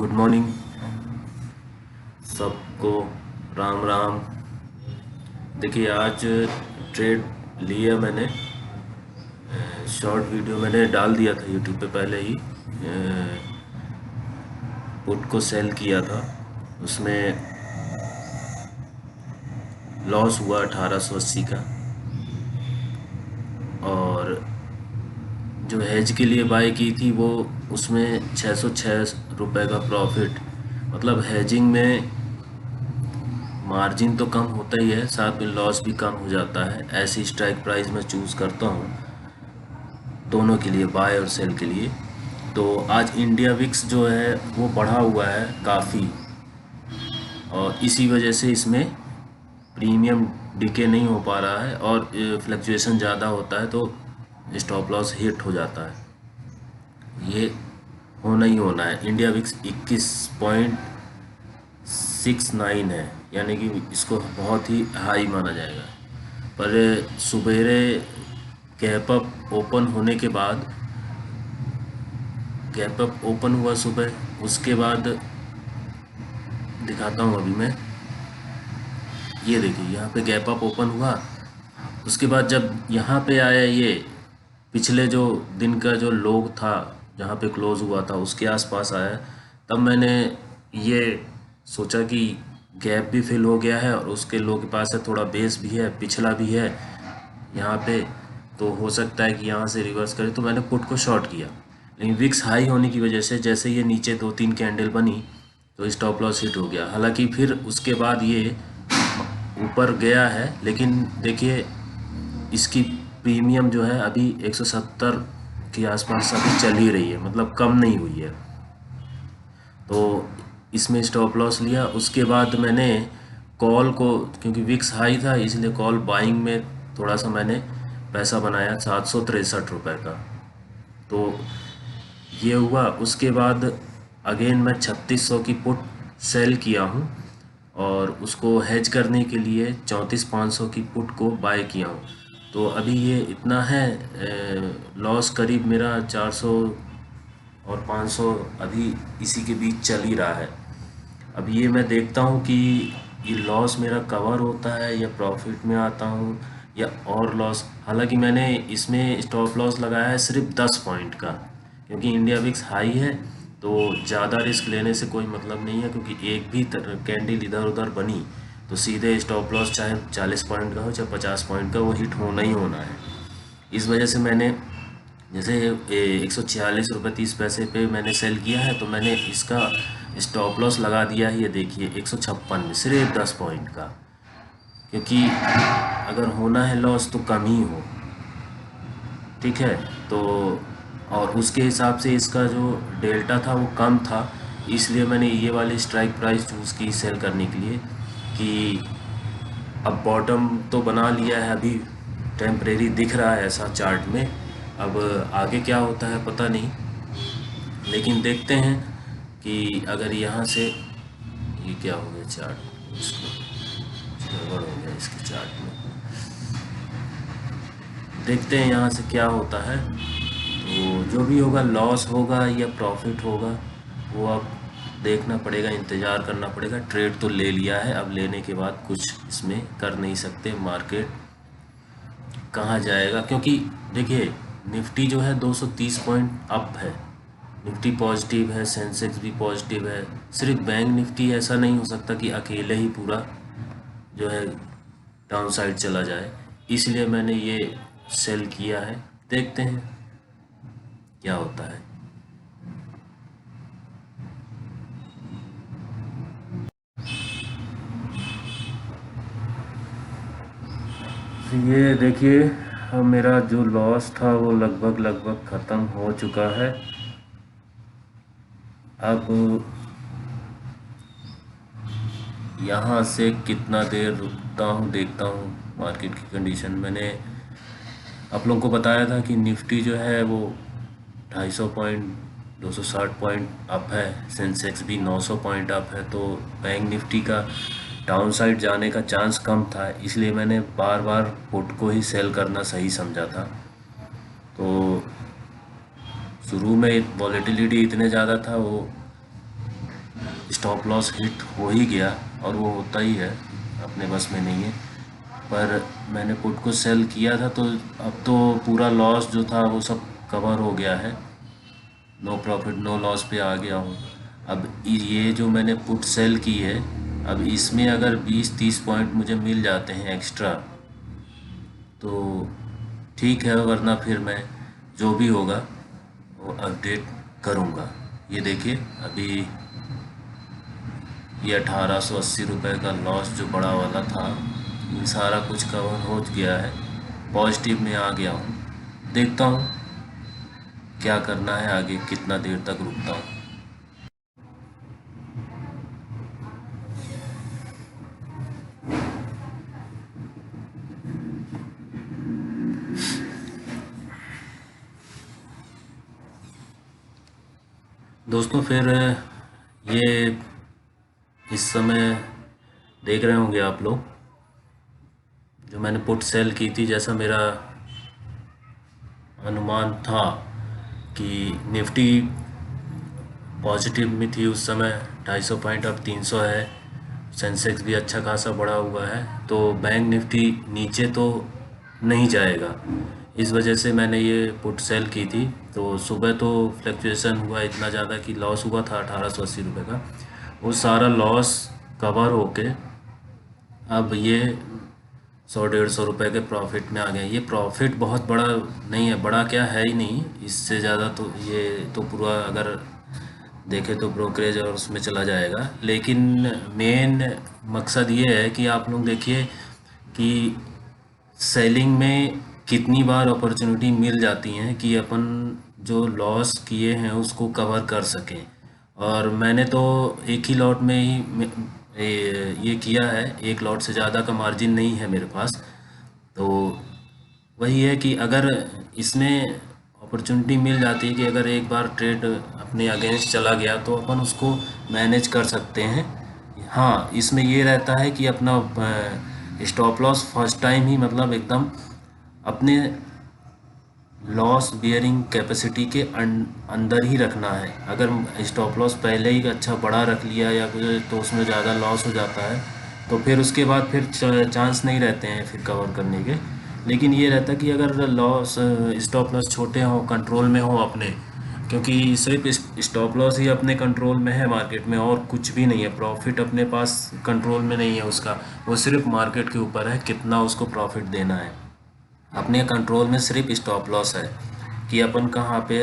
Good morning सबको। राम राम। देखिए आज ट्रेड लिया मैंने। शॉर्ट वीडियो मैंने डाल दिया था यूट्यूब पे पहले ही। पुट को सेल किया था, उसमें लॉस हुआ 1880 का। और जो हेज के लिए बाय की थी वो उसमें 606 रुपये का प्रॉफिट। मतलब हेजिंग में मार्जिन तो कम होता ही है, साथ में लॉस भी कम हो जाता है। ऐसी स्ट्राइक प्राइस मैं चूज़ करता हूँ दोनों के लिए, बाय और सेल के लिए। तो आज इंडिया विक्स जो है वो बढ़ा हुआ है काफ़ी, और इसी वजह से इसमें प्रीमियम डिके नहीं हो पा रहा है और फ्लक्चुएशन ज़्यादा होता है तो स्टॉप लॉस हिट हो जाता है। ये होना ही होना है। इंडिया विक्स 21.69 है, यानी कि इसको बहुत ही हाई माना जाएगा। पर सुबेरे गैप अप ओपन होने के बाद, गैप अप ओपन हुआ सुबह, उसके बाद दिखाता हूँ अभी मैं। ये देखिए यहाँ पे गैप अप ओपन हुआ, उसके बाद जब यहाँ पे आया, ये पिछले जो दिन का जो लो था जहाँ पे क्लोज हुआ था उसके आसपास आया, तब मैंने ये सोचा कि गैप भी फिल हो गया है और उसके लो के पास है, थोड़ा बेस भी है, पिछला भी है यहाँ पे, तो हो सकता है कि यहाँ से रिवर्स करे। तो मैंने पुट को शॉर्ट किया, लेकिन विक्स हाई होने की वजह से जैसे ये नीचे 2-3 कैंडल बनी तो स्टॉप लॉस हिट हो गया। हालांकि फिर उसके बाद ये ऊपर गया है, लेकिन देखिए इसकी प्रीमियम जो है अभी 170 के आसपास अभी चल ही रही है, मतलब कम नहीं हुई है। तो इसमें स्टॉप लॉस लिया। उसके बाद मैंने कॉल को, क्योंकि विक्स हाई था इसलिए कॉल बाइंग में थोड़ा सा मैंने पैसा बनाया, 763 रुपये का। तो ये हुआ। उसके बाद अगेन मैं 3600 की पुट सेल किया हूँ और उसको हेज करने के लिए 34,500 की पुट को बाय किया हूँ। तो अभी ये इतना है, लॉस करीब मेरा 400 और 500 अभी इसी के बीच चल ही रहा है। अब ये मैं देखता हूँ कि ये लॉस मेरा कवर होता है या प्रॉफिट में आता हूँ या और लॉस। हालांकि मैंने इसमें स्टॉप लॉस लगाया है सिर्फ 10 पॉइंट का, क्योंकि इंडिया विक्स हाई है तो ज़्यादा रिस्क लेने से कोई मतलब नहीं है। क्योंकि एक भी कैंडल इधर उधर बनी तो सीधे स्टॉप लॉस चाहे 40 पॉइंट का हो चाहे 50 पॉइंट का, वो हिट होना ही होना है। इस वजह से मैंने जैसे 146 रुपये 30 पैसे पे मैंने सेल किया है, तो मैंने इसका स्टॉप लॉस लगा दिया है। ये देखिए 156 में, सिर्फ 10 पॉइंट का। क्योंकि अगर होना है लॉस तो कम ही हो, ठीक है। तो और उसके हिसाब से इसका जो डेल्टा था वो कम था, इसलिए मैंने ये वाली स्ट्राइक प्राइस चूज़ की सेल करने के लिए। कि अब बॉटम तो बना लिया है, अभी टेम्परेरी दिख रहा है ऐसा चार्ट में। अब आगे क्या होता है पता नहीं, लेकिन देखते हैं कि अगर यहाँ से, ये क्या हो गया चार्ट, इसको गड़बड़ हो गया इसके चार्ट में। देखते हैं यहाँ से क्या होता है। तो जो भी होगा, लॉस होगा या प्रॉफिट होगा, वो अब देखना पड़ेगा, इंतज़ार करना पड़ेगा। ट्रेड तो ले लिया है, अब लेने के बाद कुछ इसमें कर नहीं सकते। मार्केट कहाँ जाएगा, क्योंकि देखिए निफ्टी जो है 230 पॉइंट अप है, निफ्टी पॉजिटिव है, सेंसेक्स भी पॉजिटिव है। सिर्फ बैंक निफ्टी ऐसा नहीं हो सकता कि अकेले ही पूरा जो है डाउन साइड चला जाए, इसलिए मैंने ये सेल किया है। देखते हैं क्या होता है। ये देखिए, अब मेरा जो लॉस था वो लगभग ख़त्म हो चुका है। अब यहाँ से कितना देर रुकता हूँ देखता हूँ मार्केट की कंडीशन। मैंने आप लोगों को बताया था कि निफ्टी जो है वो 250 पॉइंट 260 पॉइंट अप है, सेंसेक्स भी 900 पॉइंट अप है। तो बैंक निफ्टी का डाउन साइड जाने का चांस कम था, इसलिए मैंने बार बार पुट को ही सेल करना सही समझा था। तो शुरू में वॉलेटिलिटी इतने ज़्यादा था, वो स्टॉप लॉस हिट हो ही गया, और वो होता ही है, अपने बस में नहीं है। पर मैंने पुट को सेल किया था, तो अब तो पूरा लॉस जो था वो सब कवर हो गया है, नो प्रॉफिट नो लॉस पे आ गया हूँ। अब ये जो मैंने पुट सेल की है, अब इसमें अगर 20-30 पॉइंट मुझे मिल जाते हैं एक्स्ट्रा तो ठीक है, वरना फिर मैं जो भी होगा वो अपडेट करूँगा। ये देखिए, अभी ये 1880 रुपये का लॉस जो बड़ा वाला था, ये सारा कुछ कवर हो गया है, पॉजिटिव में आ गया हूँ। देखता हूँ क्या करना है आगे, कितना देर तक रुकता हूँ। दोस्तों, फिर ये इस समय देख रहे होंगे आप लोग, जो मैंने पुट सेल की थी, जैसा मेरा अनुमान था कि निफ्टी पॉजिटिव में थी उस समय 250 पॉइंट, अब 300 है। सेंसेक्स भी अच्छा खासा बढ़ा हुआ है, तो बैंक निफ्टी नीचे तो नहीं जाएगा। इस वजह से मैंने ये पुट सेल की थी। तो सुबह तो फ्लक्चुएशन हुआ इतना ज़्यादा कि लॉस हुआ था 1880 रुपये का, वो सारा लॉस कवर होके अब ये 100-150 रुपये के प्रॉफिट में आ गए। ये प्रॉफिट बहुत बड़ा नहीं है, बड़ा क्या है ही नहीं, इससे ज़्यादा तो ये तो पूरा अगर देखें तो ब्रोकरेज और उसमें चला जाएगा। लेकिन मेन मकसद ये है कि आप लोग देखिए कि सेलिंग में कितनी बार अपॉर्चुनिटी मिल जाती हैं कि अपन जो लॉस किए हैं उसको कवर कर सकें। और मैंने तो एक ही लॉट में ही ये किया है, एक लॉट से ज़्यादा का मार्जिन नहीं है मेरे पास। तो वही है कि अगर इसमें अपॉर्चुनिटी मिल जाती है कि अगर एक बार ट्रेड अपने अगेंस्ट चला गया तो अपन उसको मैनेज कर सकते हैं। हाँ, इसमें ये रहता है कि अपना स्टॉप लॉस फर्स्ट टाइम ही मतलब एकदम अपने लॉस बियरिंग कैपेसिटी के अंदर ही रखना है। अगर स्टॉप लॉस पहले ही अच्छा बड़ा रख लिया या कुछ तो उसमें ज़्यादा लॉस हो जाता है, तो फिर उसके बाद फिर चांस नहीं रहते हैं फिर कवर करने के। लेकिन ये रहता है कि अगर लॉस स्टॉप लॉस छोटे हों, कंट्रोल में हो अपने, क्योंकि सिर्फ स्टॉप लॉस ही अपने कंट्रोल में है मार्केट में, और कुछ भी नहीं है। प्रॉफिट अपने पास कंट्रोल में नहीं है उसका, वो सिर्फ मार्केट के ऊपर है कितना उसको प्रॉफिट देना है। अपने कंट्रोल में सिर्फ स्टॉप लॉस है कि अपन कहाँ पे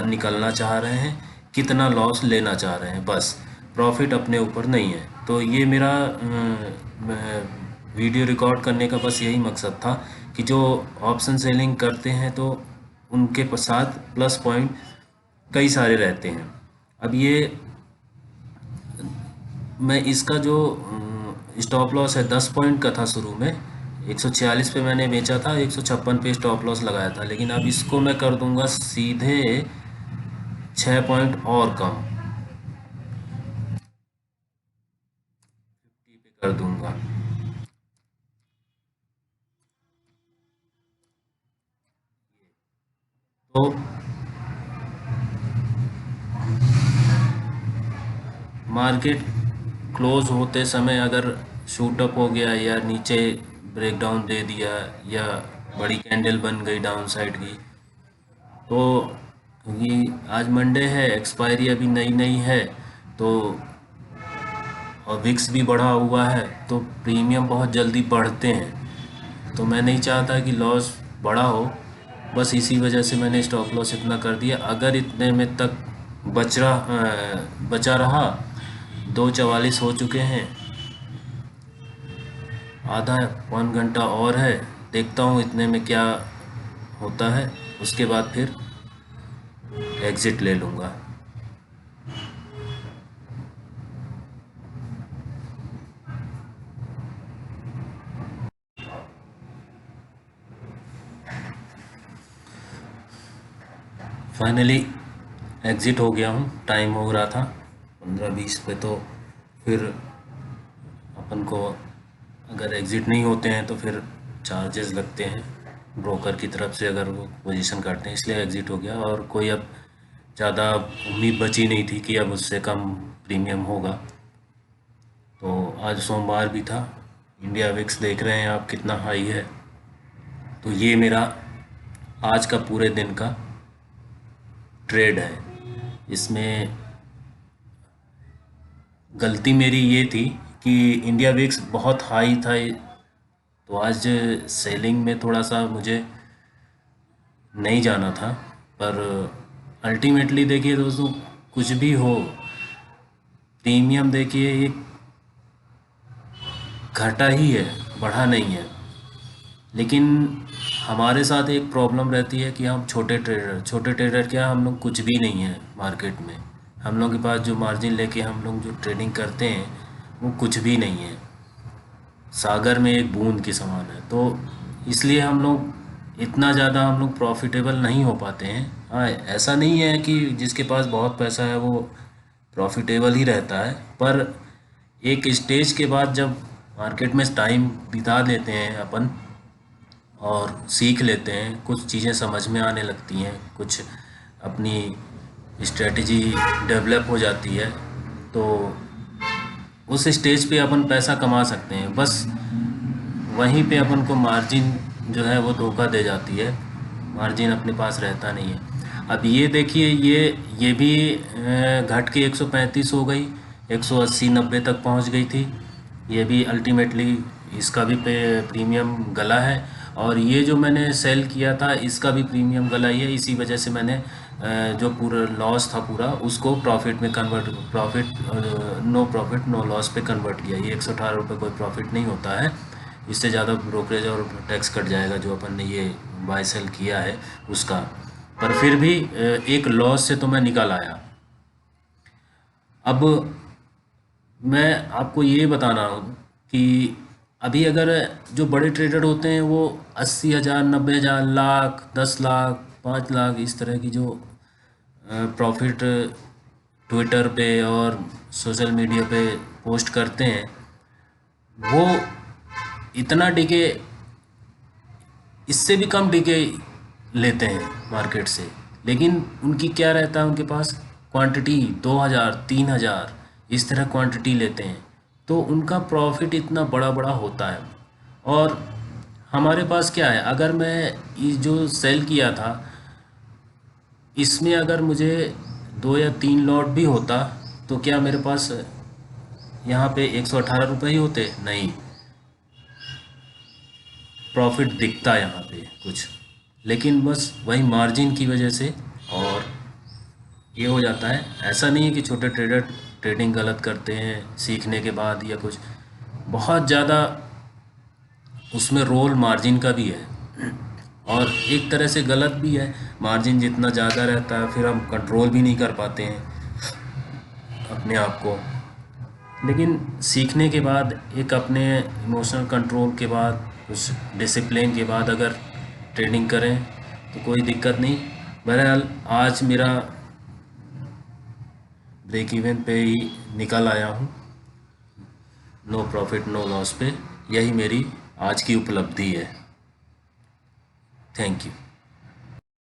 निकलना चाह रहे हैं, कितना लॉस लेना चाह रहे हैं, बस। प्रॉफिट अपने ऊपर नहीं है। तो ये मेरा वीडियो रिकॉर्ड करने का बस यही मकसद था कि जो ऑप्शन सेलिंग करते हैं तो उनके साथ प्लस पॉइंट कई सारे रहते हैं। अब ये मैं इसका जो स्टॉप लॉस है 10 पॉइंट का था शुरू में, 146 पे मैंने बेचा था, 156 पे स्टॉप लॉस लगाया था। लेकिन अब इसको मैं कर दूंगा सीधे 6 पॉइंट और कम, 50 पे कर दूंगा। तो मार्केट क्लोज होते समय अगर शूट अप हो गया या नीचे ब्रेकडाउन दे दिया या बड़ी कैंडल बन गई डाउन साइड की, तो क्योंकि आज मंडे है, एक्सपायरी अभी नई नई है, तो और विक्स भी बढ़ा हुआ है, तो प्रीमियम बहुत जल्दी बढ़ते हैं। तो मैं नहीं चाहता कि लॉस बड़ा हो, बस इसी वजह से मैंने स्टॉप लॉस इतना कर दिया। अगर इतने में तक बचा रहा, 2:44 हो चुके हैं, आधा पौन घंटा और है, देखता हूँ इतने में क्या होता है, उसके बाद फिर एग्ज़िट ले लूँगा। फाइनली एग्ज़िट हो गया हूँ, टाइम हो रहा था 15-20 पे। तो फिर अपन को अगर एग्ज़िट नहीं होते हैं तो फिर चार्जेस लगते हैं ब्रोकर की तरफ से अगर वो पोजीशन काटते हैं, इसलिए एग्ज़िट हो गया। और कोई अब ज़्यादा उम्मीद बची नहीं थी कि अब उससे कम प्रीमियम होगा। तो आज सोमवार भी था। इंडिया विक्स देख रहे हैं आप कितना हाई है। तो ये मेरा आज का पूरे दिन का ट्रेड है। इसमें गलती मेरी ये थी कि इंडिया विक्स बहुत हाई था, तो आज सेलिंग में थोड़ा सा मुझे नहीं जाना था। पर अल्टीमेटली देखिए दोस्तों, कुछ भी हो, प्रीमियम देखिए ये घटा ही है, बढ़ा नहीं है। लेकिन हमारे साथ एक प्रॉब्लम रहती है कि हम छोटे ट्रेडर क्या, हम लोग कुछ भी नहीं है मार्केट में। हम लोग के पास जो मार्जिन लेके हम लोग जो ट्रेडिंग करते हैं वो कुछ भी नहीं है, सागर में एक बूंद के समान है। तो इसलिए हम लोग इतना ज़्यादा हम लोग प्रॉफिटेबल नहीं हो पाते हैं। हाँ, ऐसा नहीं है कि जिसके पास बहुत पैसा है वो प्रॉफिटेबल ही रहता है, पर एक स्टेज के बाद जब मार्केट में टाइम बिता लेते हैं अपन और सीख लेते हैं, कुछ चीज़ें समझ में आने लगती हैं, कुछ अपनी स्ट्रेटजी डेवलप हो जाती है, तो उस स्टेज पे अपन पैसा कमा सकते हैं। बस वहीं पे अपन को मार्जिन जो है वो धोखा दे जाती है, मार्जिन अपने पास रहता नहीं है। अब ये देखिए, ये भी घट के 135 हो गई, 180-90 तक पहुंच गई थी। ये भी अल्टीमेटली इसका भी प्रीमियम गला है, और ये जो मैंने सेल किया था इसका भी प्रीमियम गला ही है। इसी वजह से मैंने जो पूरा लॉस था पूरा उसको प्रॉफिट में नो प्रॉफिट नो लॉस पे कन्वर्ट किया। ये 118 रुपये कोई प्रॉफिट नहीं होता है, इससे ज़्यादा ब्रोकरेज और टैक्स कट जाएगा जो अपन ने ये बाय सेल किया है उसका। पर फिर भी एक लॉस से तो मैं निकल आया। अब मैं आपको ये बताना हूँ कि अभी अगर जो बड़े ट्रेडर होते हैं वो 80,000, 90,000, लाख, 10 लाख, 5 लाख इस तरह की जो प्रॉफिट ट्विटर पे और सोशल मीडिया पे पोस्ट करते हैं, वो इतना डीके, इससे भी कम डीके लेते हैं मार्केट से। लेकिन उनकी क्या रहता है, उनके पास क्वांटिटी 2,000, 3,000 इस तरह क्वांटिटी लेते हैं, तो उनका प्रॉफिट इतना बड़ा बड़ा होता है। और हमारे पास क्या है, अगर मैं ये जो सेल किया था इसमें अगर मुझे 2 या 3 लॉट भी होता तो क्या मेरे पास यहाँ पे 118 रुपये ही होते? नहीं, प्रॉफिट दिखता है यहाँ पे कुछ, लेकिन बस वही मार्जिन की वजह से और ये हो जाता है। ऐसा नहीं है कि छोटे ट्रेडर ट्रेडिंग गलत करते हैं सीखने के बाद या कुछ, बहुत ज़्यादा उसमें रोल मार्जिन का भी है और एक तरह से गलत भी है। मार्जिन जितना ज़्यादा रहता है फिर हम कंट्रोल भी नहीं कर पाते हैं अपने आप को। लेकिन सीखने के बाद, एक अपने इमोशनल कंट्रोल के बाद, कुछ डिसिप्लिन के बाद अगर ट्रेडिंग करें तो कोई दिक्कत नहीं। बहरहाल आज मेरा ब्रेक इवन पे ही निकल आया हूँ, नो प्रॉफिट नो लॉस पे। यही मेरी आज की उपलब्धि है। Thank you.